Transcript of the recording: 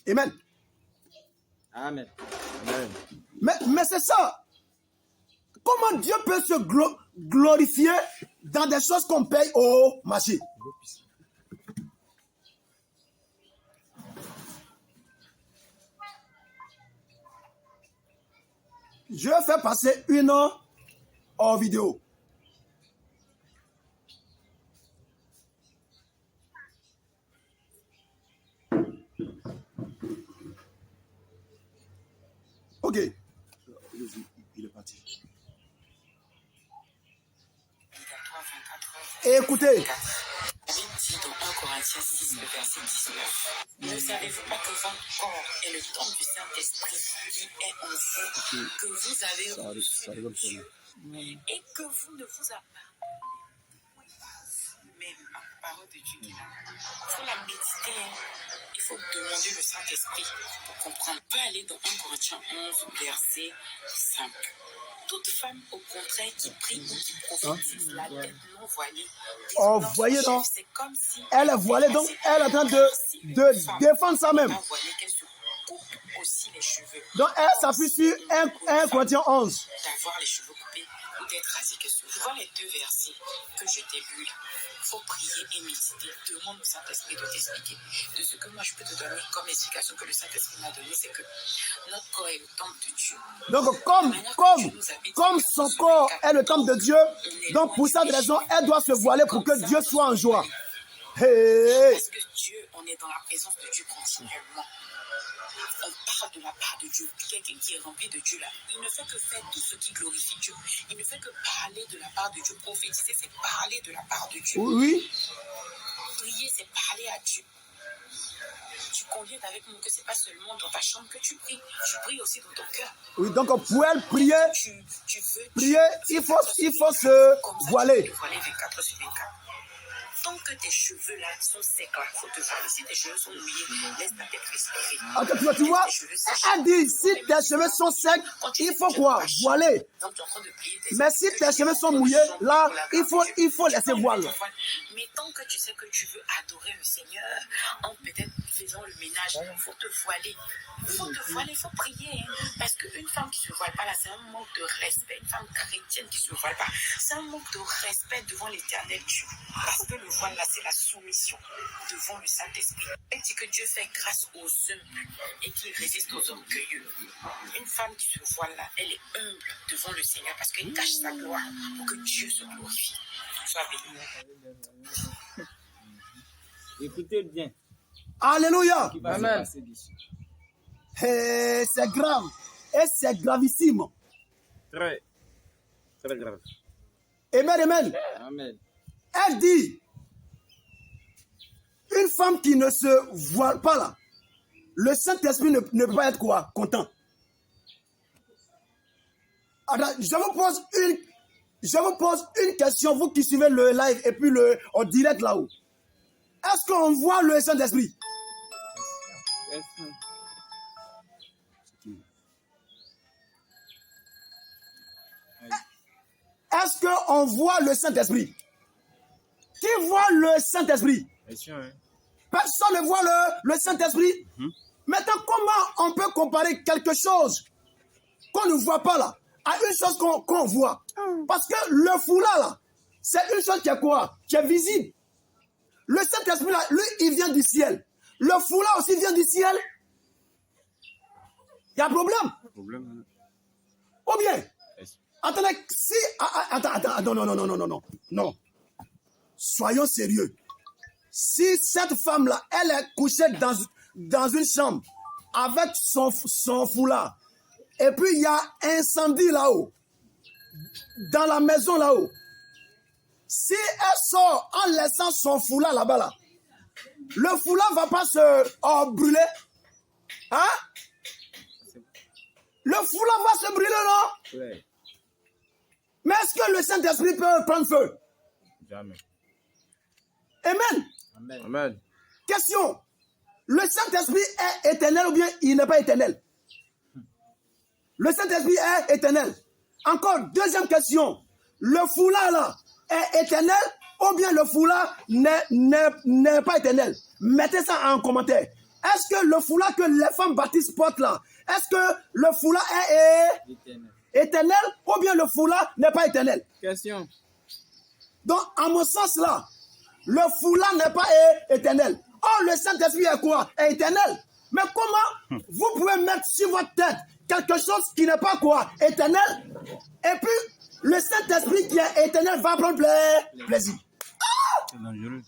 Amen. Amen. Mais c'est ça. Comment Dieu peut se glorifier dans des choses qu'on paye au marché? Je vais faire passer une en vidéo. Ok. Il est parti. Et écoutez. Dit dans 1 Corinthiens 6, le verset 19. Ne savez-vous pas que votre corps est le temple du Saint-Esprit qui est en vous, que vous avez reçu de Dieu, et que vous ne vous appartenez même à la parole de Dieu qui est là. Il faut la méditer, il faut demander le Saint-Esprit pour comprendre. On peut aller dans 1 Corinthiens 11, verset 5. Toute femme, au contraire, qui prie ou qui prophétise la tête non voilée, oh, voyez donc, c'est comme si elle est voilée, donc elle est en train de défendre ça même. Qu'elle se coupe aussi les cheveux. Donc elle s'appuie sur 1 Corinthiens 11. D'avoir les cheveux coupés ou d'être rasé que ce. Tu vois les deux versets que je t'ai lus là. Il faut prier et méditer. Demande au Saint-Esprit de t'expliquer. De ce que moi je peux te donner comme explication que le Saint-Esprit m'a donné, c'est que notre corps est le temple de Dieu. Donc comme son corps est le temple de Dieu, donc pour cette raison, elle doit se voiler pour que Dieu soit en joie. Hey. Parce que Dieu, on est dans la présence de Dieu continuellement. On parle de la part de Dieu. Quelqu'un qui est rempli de Dieu là, il ne fait que faire tout ce qui glorifie Dieu. Il ne fait que parler de la part de Dieu. Prophétiser, c'est parler de la part de Dieu. Oui. Prier, c'est parler à Dieu. Tu conviens avec nous que c'est pas seulement dans ta chambre que tu pries. Tu pries aussi dans ton cœur. Oui, donc pour elle prier, tu veux prier, il faut se voiler. Voiler 24 sur 24. Tant que tes cheveux là sont secs, il faut te voiler. Si tes cheveux sont mouillés, laisse ta tête respirer. Attends, tu vois, elle dit, si tes cheveux sont secs, il faut quoi? Voiler. Mais si tes cheveux sont mouillés, là, il faut laisser voiler. Mais tant que tu sais que tu veux adorer le Seigneur, en peut-être faisant le ménage, il faut te voiler. Il faut te voiler, il faut prier. Hein. Parce qu'une femme qui ne se voile pas là, c'est un manque de respect. Une femme chrétienne qui ne se voile pas, c'est un manque de respect devant l'éternel Dieu. Parce que le voile là, c'est la soumission devant le Saint-Esprit. Elle dit que Dieu fait grâce aux humbles et qu'il résiste aux orgueilleux. Une femme qui se voile là, elle est humble devant le Seigneur parce qu'elle cache sa gloire pour que Dieu se glorifie. Sois béni. Écoutez bien. Alléluia. Amen. Et c'est grave. Et c'est gravissime. Très, très grave. Amen, amen. Amen. Elle dit, une femme qui ne se voile pas là, le Saint-Esprit ne peut pas être quoi? Content. Alors, je vous pose une question, vous qui suivez le live et puis en direct là-haut. Est-ce qu'on voit le Saint-Esprit? Yes. Est-ce qu'on voit le Saint-Esprit? Qui voit le Saint-Esprit? Hein. Personne ne voit le Saint-Esprit. Maintenant, comment on peut comparer quelque chose qu'on ne voit pas là à une chose qu'on voit? Parce que le foulard là, c'est une chose qui est quoi? Qui est visible. Le Saint-Esprit là, lui, il vient du ciel. Le foulard aussi vient du ciel. Il y a un problème. Ou bien, attendez, si... Attends, non. Soyons sérieux. Si cette femme-là, elle est couchée dans une chambre avec son foulard, et puis il y a incendie là-haut, dans la maison là-haut, si elle sort en laissant son foulard là-bas, là, le foulard ne va pas se brûler. Hein? Le foulard va se brûler, non? Ouais. Mais est-ce que le Saint-Esprit peut prendre feu? Jamais. Amen. Amen. Question. Le Saint-Esprit est éternel ou bien il n'est pas éternel? Le Saint-Esprit est éternel. Encore, deuxième question. Le foulard là est éternel ou bien le foulard n'est pas éternel? Mettez ça en commentaire. est-ce que le foulard que les femmes baptistes portent là, est-ce que le foulard est éternel ou bien le foulard n'est pas éternel? Question. Donc, en mon sens là, le foulard n'est pas éternel. Oh, le Saint-Esprit est quoi? Est éternel. Mais comment vous pouvez mettre sur votre tête quelque chose qui n'est pas quoi? Éternel. Et puis, le Saint-Esprit qui est éternel va prendre plaisir. C'est dangereux.